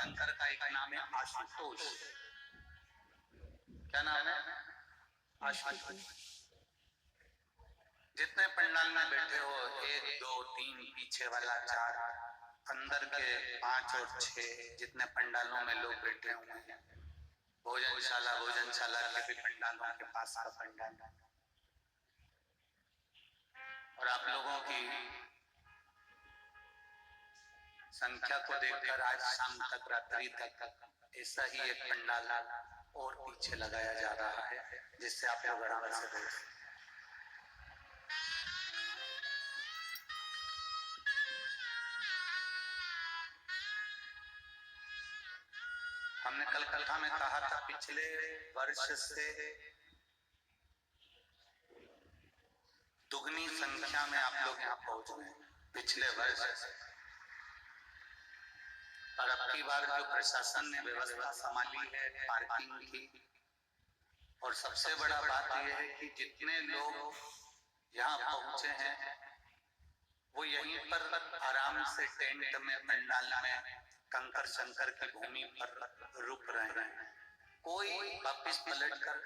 शंकर का एक नाम है आशुतोष। क्या नाम है? आशुतोष। जितने पंडाल में बैठे हो, 1 2 3 पीछे वाला 4, अंदर के 5 और 6, जितने पंडालों में लोग बैठे हुए हैं, भोजनशाला के भी पंडालों के पास का पंडाल, और आप लोगों की संख्या को देखकर आज शाम तक, रात्रि तक ऐसा ही एक पंडाल और पीछे लगाया जा रहा है, जिससे आप लोग आराम से देख सकते। हमने कल कथा में कहा था, पिछले वर्ष से दुगनी संख्या में आप लोग यहाँ पहुंच गए पिछले वर्ष से। और अब की बार जो प्रशासन ने व्यवस्था संभाली है पार्किंग की, और सबसे बड़ा बात यह है कि जितने लोग यहाँ पहुंचे हैं वो यहीं पर आराम से टेंट में, पंडाल में, कंकर शंकर की भूमि पर रुक रहे हैं। कोई वापिस पलट कर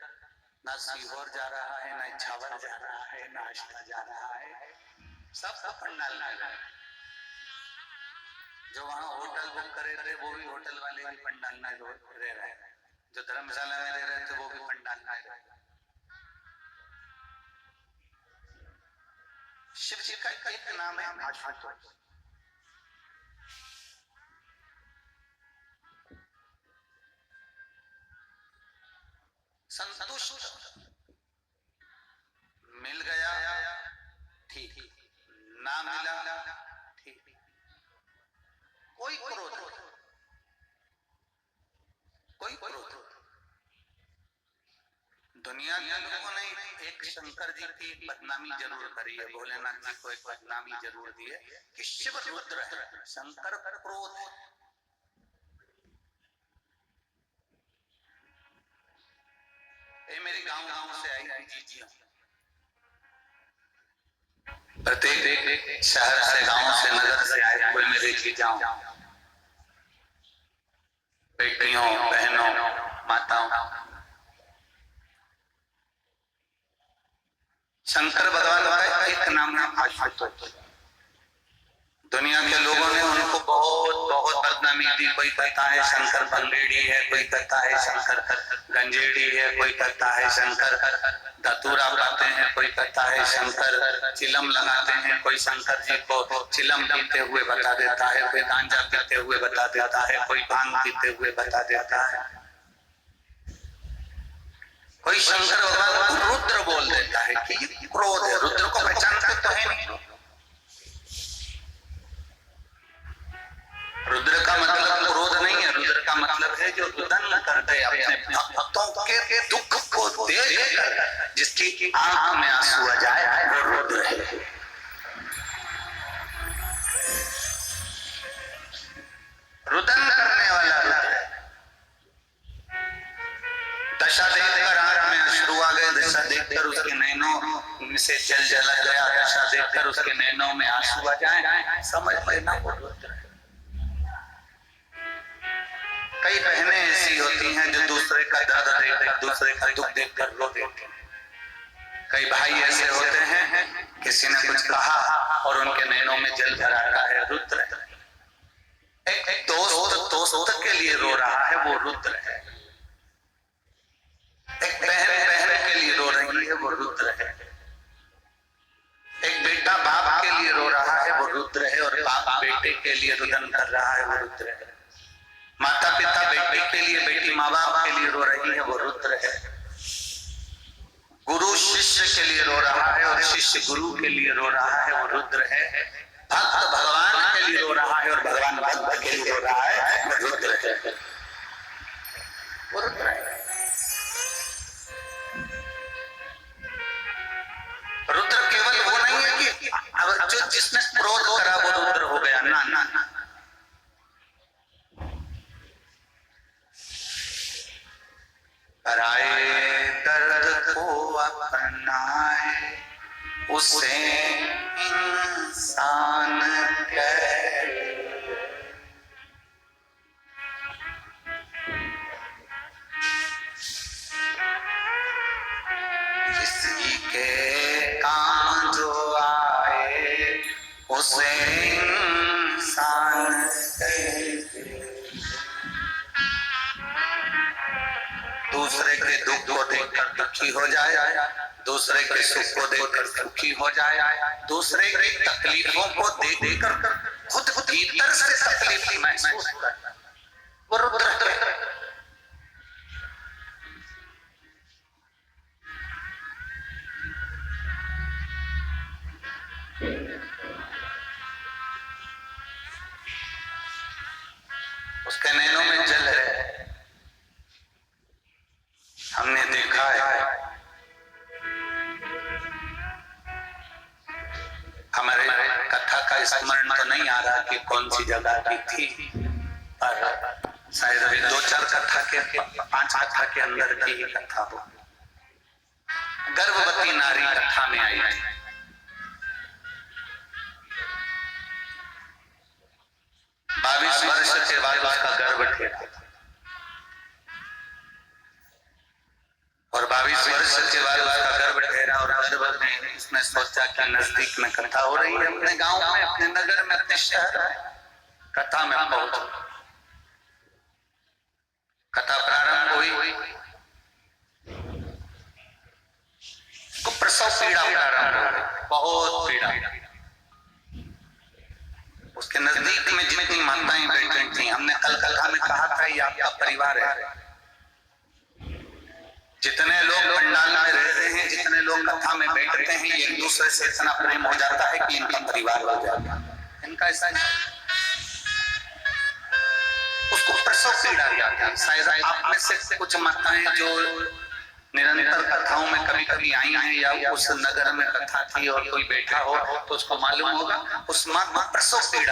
ना सीहोर जा रहा है, ना इछावर जा रहा है, ना आष्टा जा रहा है, सब पंडाल में रहे। जो वहाँ होटल बुक करे थे वो भी होटल वाले भी पंडाल में रह रहे हैं, जो धर्मशाला में रह रहे थे वो भी पंडाल में रह रहे। शिव जी का एक नाम है आशुतोष। संतुष्ट, मिल गया ठीक, ना मिला ठीक, कोई क्रोध, कोई क्रोध। दुनिया के लोगों ने एक शंकर जी की बदनामी जरूर करी है, भोलेनाथ जी को एक बदनामी जरूर दी है कि शिव रुद्र है, शंकर क्रोध है। ये मेरी गांव से आई जीजियां, प्रत्येक शहर से, गांव से, नगर से आए कोई मेरे जीजाओं, बेटियों, बहनों, माताओं। शंकर भगवान का एक नाम है आशुतोष। दुनिया के लोगों ने उनको बहुत बदनामी दी। कोई कहता है शंकर बंगेड़ी है, कोई कहता है शंकर गंजेड़ी है, कोई कहता है शंकर धतूरा पाते हैं, कोई कहता है शंकर चिलम लगाते हैं, कोई शंकर जी को चिलम पीते हुए बता देता है, कोई गांजा पीते हुए बता देता है, कोई भांग पीते हुए बता देता है, कोई शंकर भगवान को रुद्र बोल देता है कि ये क्रोध है। रुद्र को पहचानते तो है नहीं। रुद्र का मतलब क्रोध नहीं है, रुद्र का मतलब है जो रुदन करते अपने भक्तों के दुख को देखकर जिसकी आंख में आंसू आ जाए वो रुद्र है। रुदन करने वाला रुद्र है। दशा देखकर आंख में अश्रु आ गए, दशा देखकर उसके नैनों से जल जला गया, दशा देखकर उसके नैनों में आंसू आ जाए, समझ लेना वो रुद्र है। कई बहनें ऐसी होती हैं जो दूसरे का दर्द देखकर, दूसरे का दुख देखकर रो देती हैं। कई भाई ऐसे होते हैं, किसी ने कुछ कहा और उनके नैनों में जल भर आता है, रुद्र है। एक दोस्त के लिए रो रहा है, वो रुद्र है। एक बहन के लिए रो रही है, वो रुद्र है। एक बेटा बाप के लिए रो रहा है, वो रुद्र है। और बाप बेटे के लिए रुदन कर रहा है, वो रुद्र है। माता पिता बेटे के लिए, बेटी माँ बाप के लिए रो रही है, वो रुद्र है। गुरु शिष्य के लिए रो रहा है और शिष्य गुरु के लिए रो रहा है, वो रुद्र है। भक्त भगवान के लिए रो रहा है और भगवान भक्त के लिए रो रहा है, वो रुद्र है। वो रुद्र है। रुद्र केवल वो नहीं है कि अगर जो जिसने क्रोध करा वो रुद्र हो गया, ना ना ना। पराए दर्द को अपनाए उसे इंसान कहे। उसे इंसान दूसरे के दुख को देखकर दुखी हो जाए, दूसरे के सुख को देखकर सुखी हो जाए, दूसरे की तकलीफों को देखकर खुद भीतर से तकलीफ महसूस करता, वो रुद्र है। उसके नैनों में जल है, हमने देखा है। हमारे कथा का स्मरण तो नहीं आ रहा कि कौन सी जगह की थी, पर शायद अभी 2-4 कथा के 5 कथा के अंदर की ही कथा हो। गर्भवती नारी कथा में आई थी। 22 वर्ष के बाद उसका गर्भ ठेका और 22 वर्ष के बाद उसका गर्भ ठहरा और गर्भ में उसने सोचा कि नजदीक में कथा हो रही है, अपने गांव में, अपने नगर में, अपने शहर में कथा में पहुंचा। कथा प्रारंभ हुई, तो प्रसव पीड़ा प्रारंभ हो गई, बहुत पीड़ा। उसके नजदीक में जितनी माताएं बैठी थी, हमने कल कथा में कहा था ये आपका परिवार है। जितने लोग पंडाल में रहते हैं, जितने लोग कथा में बैठते हैं, एक दूसरे से इतना प्रेम हो जाता है कि इनका परिवार हो जाता है। इनका ऐसा उसको प्रसव पीड़ा जाती है। शायद आप में से कुछ माताएं जो निरंतर कथाओं में कभी कभी आई हैं या उस नगर में कथा थी और कोई बैठा हो तो उसको मालूम होगा, उस माँ को प्रसव पीड़ा